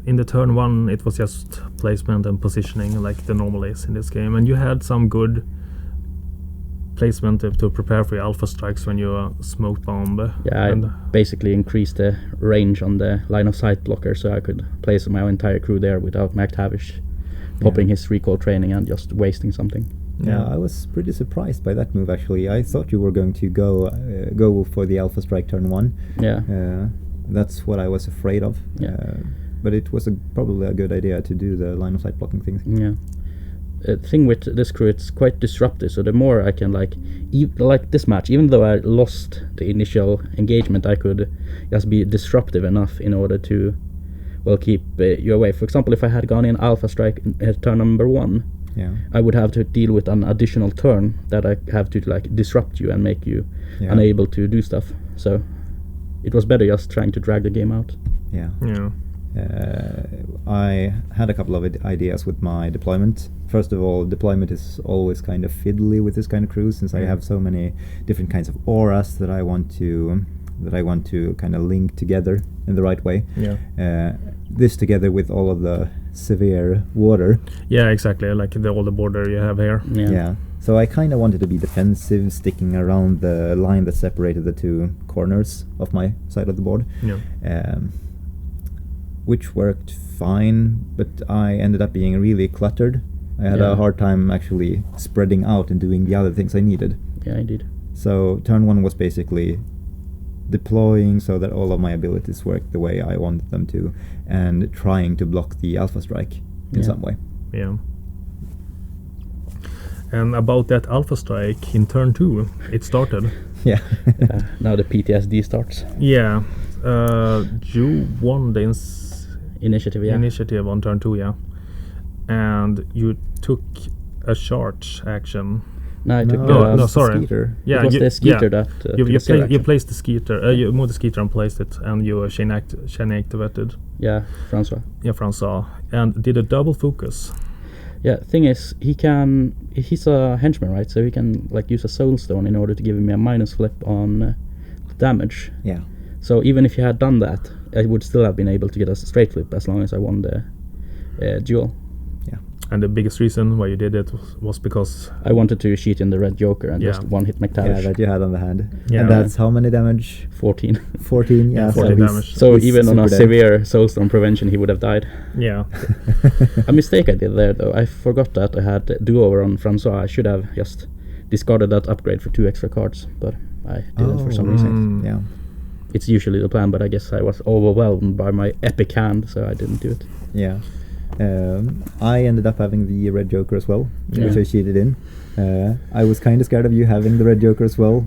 In the turn 1, it was just placement and positioning, like the normal is in this game, and you had some good placement to prepare for your alpha strikes when you smoke bomb. Yeah, I basically increased the range on the line of sight blocker, so I could place my entire crew there without McTavish popping his recall training and just wasting something. Yeah, I was pretty surprised by that move, actually. I thought you were going to go for the alpha strike turn 1. Yeah. That's what I was afraid of. Yeah. But it was probably a good idea to do the line of sight blocking thing. Yeah. Thing with this crew, it's quite disruptive, so the more I can like this match, even though I lost the initial engagement, I could just be disruptive enough in order to keep you away. For example, if I had gone in alpha strike turn number 1, I would have to deal with an additional turn that I have to like disrupt you and make you unable to do stuff. So it was better just trying to drag the game out. Yeah. Yeah. I had a couple of ideas with my deployment. First of all, deployment is always kind of fiddly with this kind of crew, since I have so many different kinds of auras that I want to kind of link together in the right way. Yeah. This together with all of the severe water. Yeah, exactly. Like all the border you have here. Yeah. So I kind of wanted to be defensive, sticking around the line that separated the two corners of my side of the board. Yeah. Which worked fine, but I ended up being really cluttered. I had a hard time actually spreading out and doing the other things I needed. Yeah, I did. So turn 1 was basically deploying so that all of my abilities worked the way I wanted them to, and trying to block the alpha strike in some way. Yeah. And about that alpha strike in turn 2, it started. Yeah. Now the PTSD starts. Yeah. You won the initiative. Yeah. Initiative on turn 2. Yeah. And you took a charge action. No, I took no, sorry. Skeeter. Yeah, it was the Skeeter that you placed the Skeeter. You moved the Skeeter and placed it, and you chain activated. Yeah, Francois. Yeah, Francois, and did a double focus. Yeah, thing is, he's a henchman, right? So he can like use a soulstone in order to give me a minus flip on damage. Yeah. So even if he had done that, I would still have been able to get a straight flip as long as I won the duel. And the biggest reason why you did it was because I wanted to cheat in the red joker and just one hit McTavish. Yeah, that you had on the hand. Yeah. And that's how many damage? 14. 14, yeah. 14 damage. So even on a severe soulstone prevention, he would have died. Yeah. A mistake I did there, though. I forgot that I had do-over on Francois. I should have just discarded that upgrade for 2 extra cards, but I didn't for some reason. Yeah. It's usually the plan, but I guess I was overwhelmed by my epic hand, so I didn't do it. Yeah. I ended up having the red joker as well, which I cheated in. I was kind of scared of you having the red joker as well,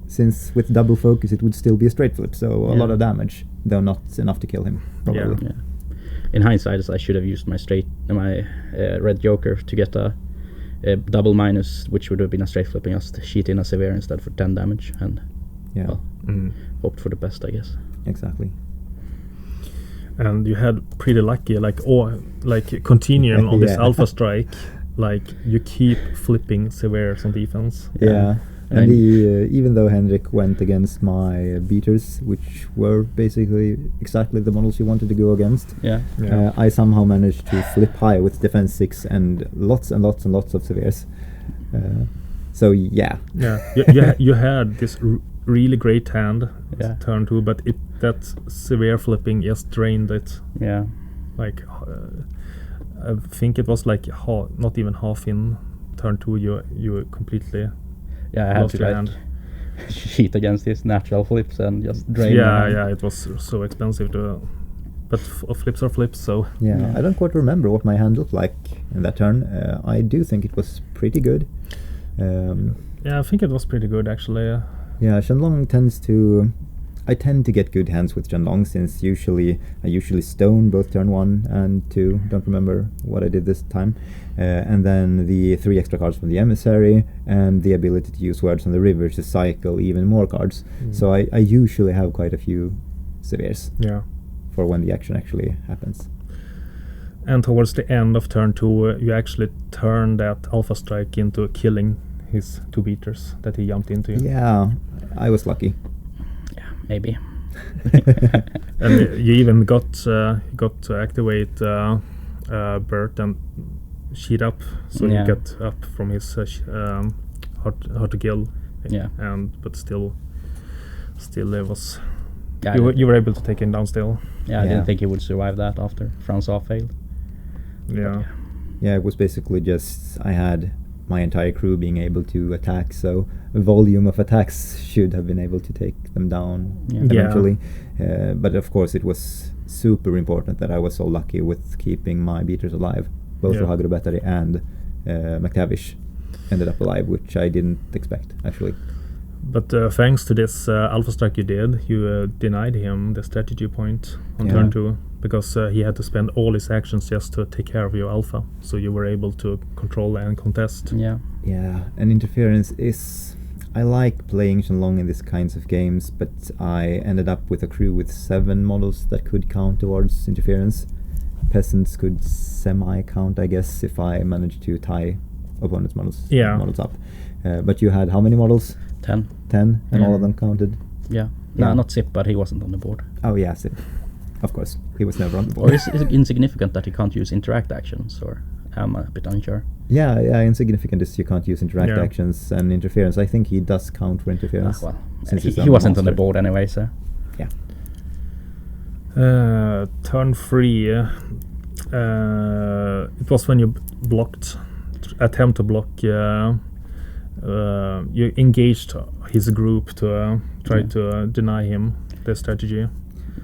since with double focus it would still be a straight flip, so a Yeah. lot of damage, though not enough to kill him, probably. Yeah. In hindsight, I should have used my red joker to get a double minus, which would have been a straight flip, and just cheat in a severe instead for 10 damage, and Yeah, well, hoped for the best, I guess. exactly. And you had pretty lucky, like continuing on this Yeah. alpha strike, like you keep flipping severes on defense. Yeah, And and even though Henrik went against my beaters, which were basically exactly the models you wanted to go against, Yeah. I somehow managed to flip high with defense 6 and lots and lots and lots of severes. So yeah, You had this really great hand, Yeah. turn 2, but that severe flipping just drained it. Yeah. Like I think it was like not even half in turn 2. You completely Yeah, I had lost to your like hand. cheat against his natural flips and just drain. my hand. Yeah. It was so expensive to. But flips are flips, so yeah. I don't quite remember what my hand looked like in that turn. I do think it was pretty good. yeah, I think it was pretty good actually. Yeah, Shenlong I tend to get good hands with Shenlong, since I usually stone both turn 1 and 2. Don't remember what I did this time. And then the 3 extra cards from the Emissary, and the ability to use words on the river to cycle even more cards. So I usually have quite a few severes Yeah. for when the action actually happens. And towards the end of turn 2, you actually turn that alpha strike into killing his 2 beaters that he jumped into. Yeah, I was lucky. Yeah, maybe. And you even got to activate BURT and sheet up, so Yeah. you get up from his hard to kill. Yeah. But still it was. Yeah, You were able to take him down still. yeah, I Yeah. didn't think he would survive that after Francois failed. Yeah. Yeah, it was basically just I had my entire crew being able to attack, so a volume of attacks should have been able to take them down Yeah. eventually. But of course it was super important that I was so lucky with keeping my beaters alive. Both Yeah. OHAGURO, BETTARI and McTavish ended up alive, which I didn't expect, actually. But thanks to this alpha strike you did, you denied him the strategy point on Yeah. turn 2, because he had to spend all his actions just to take care of your alpha, so you were able to control and contest. Yeah. Yeah, and interference is... I like playing Shenlong in these kinds of games, but I ended up with a crew with 7 models that could count towards interference. Peasants could semi-count, I guess, if I managed to tie opponents' models up. But you had how many models? 10. 10, and all of Mm. them counted? Yeah. Yeah. No, not Zipp, but he wasn't on the board. Oh yeah, Zipp. Of course, he was never on the Or board. is it insignificant that he can't use interact actions, or am I a bit unsure? Yeah, insignificant is you can't use interact Yeah. actions, and interference, I think he does count for interference. Well, since he, he's he a wasn't on the monster. board anyway, so... Yeah. Turn 3, it was when you attempt to block. You engaged his group to try Yeah. to deny him the strategy.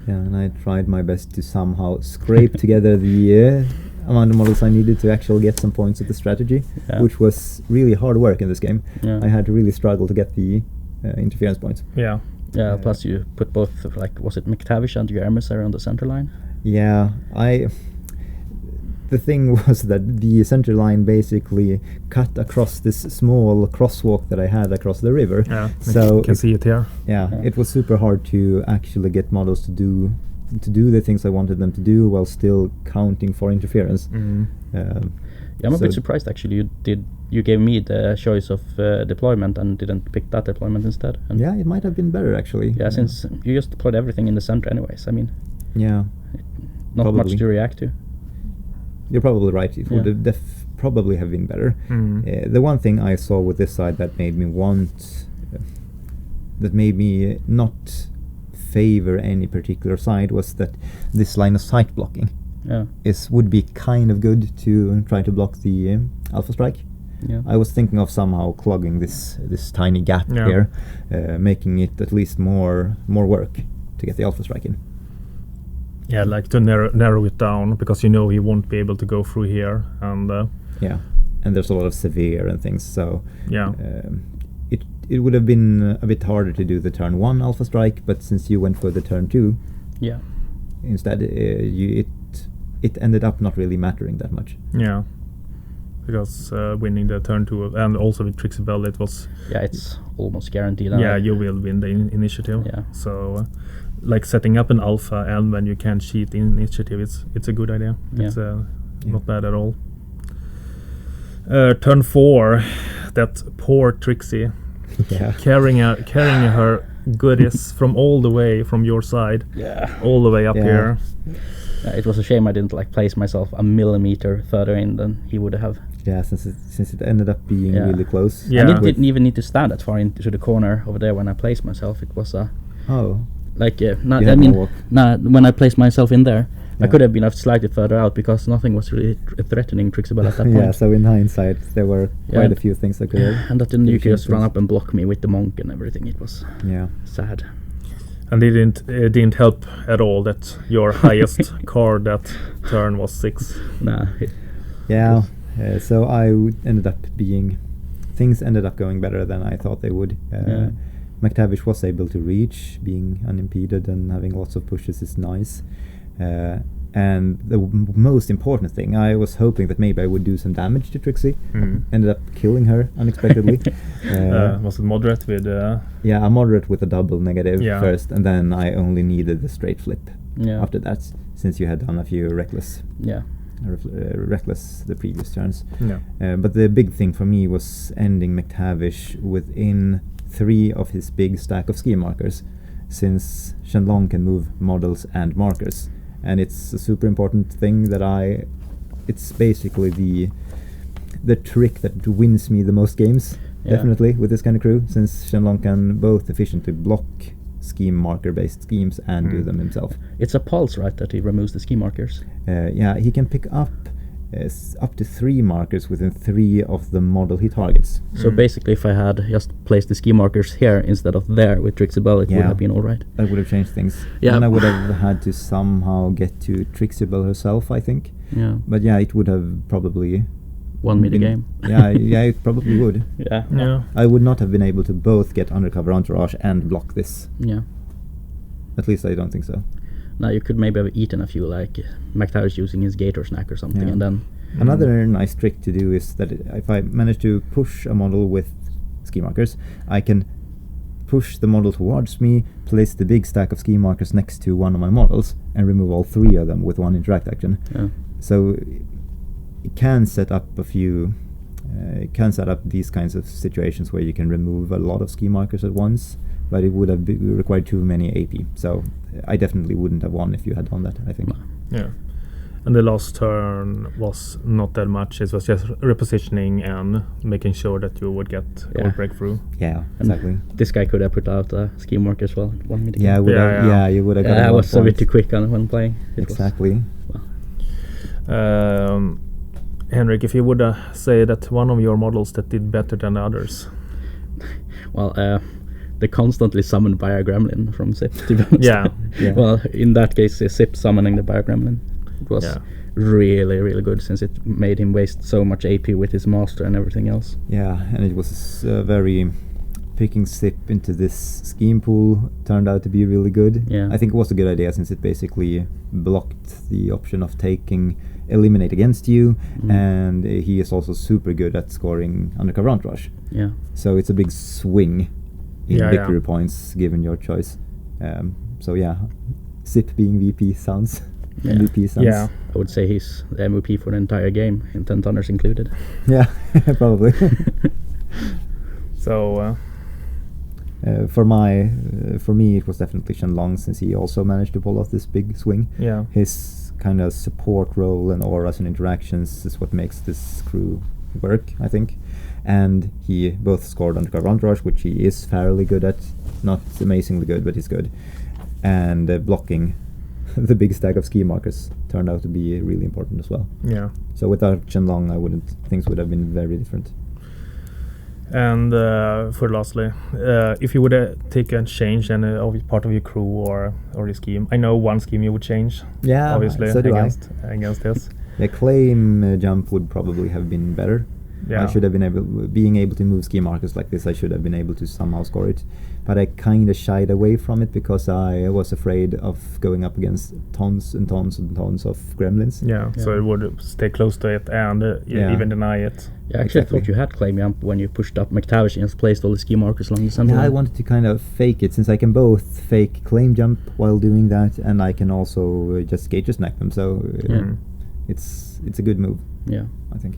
Yeah, and I tried my best to somehow scrape together the amount of models I needed to actually get some points at the strategy, Yeah. which was really hard work in this game. Yeah. I had to really struggle to get the interference points. Yeah. Yeah, plus you put both, like, was it McTavish and your Emissary on the center line? Yeah, the thing was that the center line basically cut across this small crosswalk that I had across the river. Yeah. So you can see it here. Yeah, Yeah. it was super hard to actually get models to do the things I wanted them to do while still counting for interference. Yeah, I'm a So- bit surprised actually. You gave me the choice of deployment and didn't pick that deployment instead. And Yeah, it might have been better actually. yeah, since you just deployed everything in the center anyways. I mean, Yeah, not Probably. much to react to. you're probably right. It would Yeah. have probably have been better. The one thing I saw with this side that made me not favor any particular side was that this line of sight blocking Yeah, would be kind of good to try to block the alpha strike. yeah, I was thinking of somehow clogging this tiny gap Yeah. here, making it at least more work to get the alpha strike in. Yeah, like to narrow it down, because you know he won't be able to go through here, and Yeah, and there's a lot of severe and things, so yeah. it it would have been a bit harder to do the turn 1 Alpha Strike, but since you went for the turn 2 Yeah. instead, it ended up not really mattering that much. Yeah. Because winning the turn 2 and also with TRIXIBELLE, it was... Yeah, it's almost guaranteed. Yeah, you will win the initiative. Yeah. So, like setting up an alpha and when you can cheat in initiative, it's a good idea. Yeah. It's not bad at all. Turn 4, that poor Trixie, Yeah. carrying her goodies from all the way from your side, Yeah. all the way up Yeah. here. It was a shame I didn't like place myself a millimeter further in than he would have. Yeah, since it ended up being Yeah. really close. Yeah. And it didn't even need to stand that far into the corner over there when I placed myself. It was Oh. like You had more walk. when I placed myself in there, I Yeah. could have been slightly further out because nothing was really threatening TRIXIBELLE at that point. Yeah, so in hindsight, there were quite Yeah. a few things that could have... And that the nuke just run things. up and block me with the monk and everything. It was Yeah. sad. And it didn't help at all that your highest card that turn was 6. Nah. Yeah, so ended up being... Things ended up going better than I thought they would. Yeah. McTavish was able to reach, being unimpeded and having lots of pushes is nice. And the most important thing, I was hoping that maybe I would do some damage to Trixie. Ended up killing her unexpectedly. Was it moderate with... Yeah, a moderate with a double negative Yeah. first, and then I only needed the straight flip Yeah. after that, since you had done a few reckless the previous turns. Yeah. But the big thing for me was ending McTavish within 3 of his big stack of scheme markers, since Shenlong can move models and markers. And it's a super important thing that it's basically the trick that wins me the most games, Yeah. definitely, with this kind of crew, since Shenlong can both efficiently block scheme marker based schemes and do them himself. It's a pulse, right, that he removes the ski markers. Yeah, he can pick up to 3 markers within 3 of the model he targets. So basically, if I had just placed the ski markers here instead of there with TRIXIBELLE, it would Yeah. have been all right. That would have changed things. Yeah. Then I would have had to somehow get to TRIXIBELLE herself, I think. Yeah. But yeah, it would have probably Won me the been- game. yeah, it probably would. Yeah. Yeah. I would not have been able to both get undercover entourage and block this. Yeah. At least I don't think so. Now you could maybe have eaten a few, like McTavish using his gator snack or something, Yeah. and then Another nice trick to do is that if I manage to push a model with ski markers, I can push the model towards me, place the big stack of ski markers next to one of my models, and remove all 3 of them with one interact action. yeah. So it can set up these kinds of situations where you can remove a lot of ski markers at once, but it would have required too many AP. So I definitely wouldn't have won if you had done that, I think. Yeah. And the last turn was not that much. It was just repositioning and making sure that you would get Yeah. all breakthrough. Yeah, And exactly. this guy could have put out a ski marker as well. Won me the Yeah, game. would Yeah, have, yeah. you would have Yeah, gotten I one was a bit point. too quick when playing. It was- Exactly. Henrik, if you would say that one of your models that did better than the others. Well, the constantly summoned BioGremlin from Zipp, to be honest. Yeah. Yeah. Well, in that case, Zipp summoning the BioGremlin. It was Yeah. really, really good, since it made him waste so much AP with his master and everything else. Yeah, and it was very... Picking Zipp into this scheme pool turned out to be really good. Yeah. I think it was a good idea, since it basically blocked the option of eliminate against you, and he is also super good at scoring undercover entourage. Yeah. So it's a big swing in Yeah, victory yeah. points given your choice. So yeah, Zipp being VP sounds... Yeah. MVP sounds... Yeah. I would say he's the MVP for the entire game, in 10 Thunders included. Yeah, probably. So, For me, it was definitely Shenlong, since he also managed to pull off this big swing. yeah. His kind of support role and auras and interactions is what makes this crew work, I think. And he both scored undercover entourage, which he is fairly good at. Not amazingly good, but he's good. And blocking the big stack of ski markers turned out to be really important as well. Yeah. So without Shenlong, things would have been very different. And for lastly, if you would take a change and part of your crew or the scheme, I know one scheme you would change. Yeah, obviously so do against this. The claim jump would probably have been better. Yeah. I should have been being able to move ski markers like this. I should have been able to somehow score it, but I kind of shied away from it because I was afraid of going up against tons and tons and tons of gremlins. Yeah, so it would stay close to it and even deny it. Yeah, actually, I thought you had claim jump when you pushed up McTavish and placed all the ski markers along the center. Yeah, I wanted to kind of fake it, since I can both fake claim jump while doing that, and I can also just skater snack them. So it's a good move. Yeah, I think.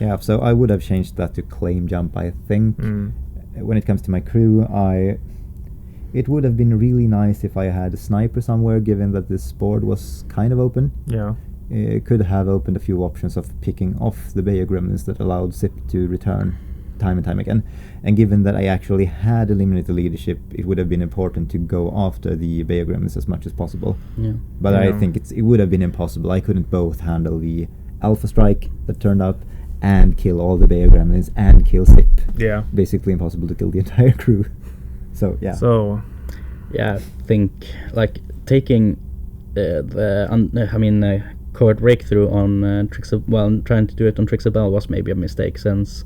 Yeah, so I would have changed that to claim jump, I think. When it comes to my crew, it would have been really nice if I had a sniper somewhere, given that this board was kind of open. Yeah. It could have opened a few options of picking off the BAYOU gremlins that allowed Zipp to return time and time again. And given that I actually had eliminated leadership, it would have been important to go after the BAYOU gremlins as much as possible. Yeah. But I think it would have been impossible. I couldn't both handle the Alpha Strike that turned up and kill all the BAYOU gremlins and kill Zipp. Yeah. Basically impossible to kill the entire crew. So, yeah. So, yeah, I think like taking covert breakthrough on trying to do it on TRIXIBELLE was maybe a mistake, since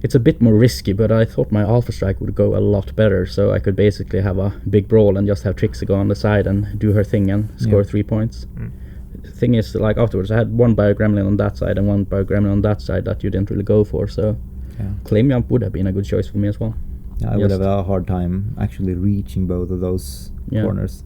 it's a bit more risky, but I thought my Alpha Strike would go a lot better, so I could basically have a big brawl and just have Trixie go on the side and do her thing and score 3 points. The thing is, like afterwards, I had one BAYOU gremlin on that side and one BAYOU gremlin on that side that you didn't really go for, so claim jump would have been a good choice for me as well. Yeah, I would have a hard time actually reaching both of those corners.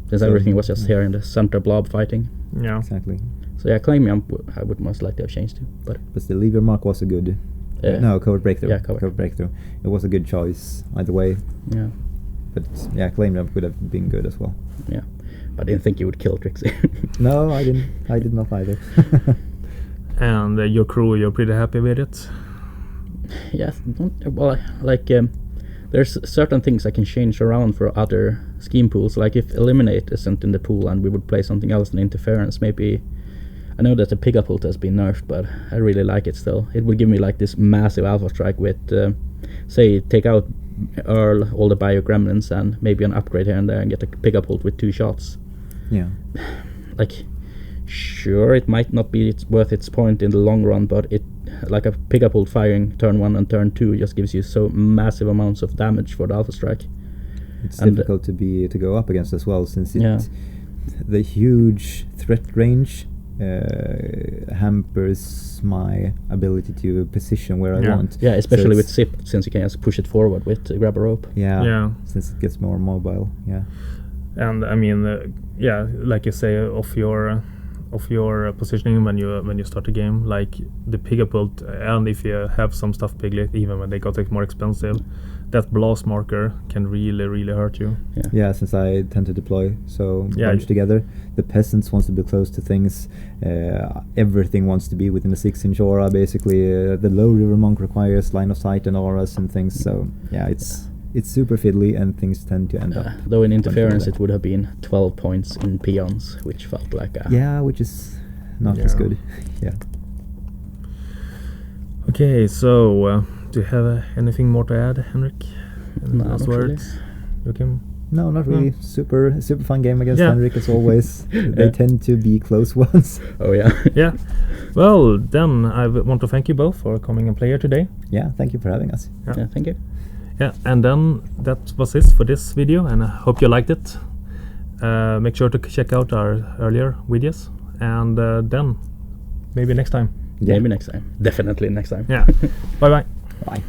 Since everything was just here in the center blob fighting. Yeah. Exactly. So yeah, claim jump I would most likely have changed to. But still, lever mark was a good... no, covert breakthrough. Yeah, covert breakthrough. It was a good choice either way. Yeah. But yeah, claim jump would have been good as well. Yeah. But I didn't think you would kill Trixie. No, I didn't. I did not either. And your crew, you're pretty happy with it? Yeah, there's certain things I can change around for other scheme pools. Like if eliminate isn't in the pool and we would play something else than interference, maybe. I know that the pickup ult has been nerfed, but I really like it still. It would give me like this massive Alpha Strike with, say, take out EARL, all the BAYOU gremlins, and maybe an upgrade here and there and get a pickup ult with 2 shots. Yeah. Like, sure, it might not be worth its point in the long run, but it, like a pickup ult firing turn 1 and turn 2 just gives you so massive amounts of damage for the Alpha Strike. It's difficult to go up against as well, since the huge threat range hampers my ability to position where I want. Yeah, especially with Zipp, since you can just push it forward with grab a rope. Yeah. Since it gets more mobile. Yeah. And I mean, like you say, of your positioning when you start a game, like the pickup ult, and if you have some stuff piglet, even when they got more expensive, that blast marker can really hurt you. Yeah, since I tend to deploy so bunch together. The peasants wants to be close to things. Everything wants to be within a 6-inch aura. Basically, the low river monk requires line of sight and auras and things. So yeah, it's super fiddly, and things tend to end up. Though in interference it would have been 12 points in peons, which felt like a... Yeah, which is not as good. Yeah. Okay, so do you have anything more to add, Henrik? No, not really. Joachim? No, not really. Super fun game against Henrik as always. They tend to be close ones. Oh yeah. Yeah. Well, then I want to thank you both for coming and play here today. Yeah, thank you for having us. Yeah, thank you. Yeah, and then that was it for this video, and I hope you liked it. Make sure to check out our earlier videos, and then maybe next time. Maybe next time. Definitely next time. Yeah. Bye. Bye.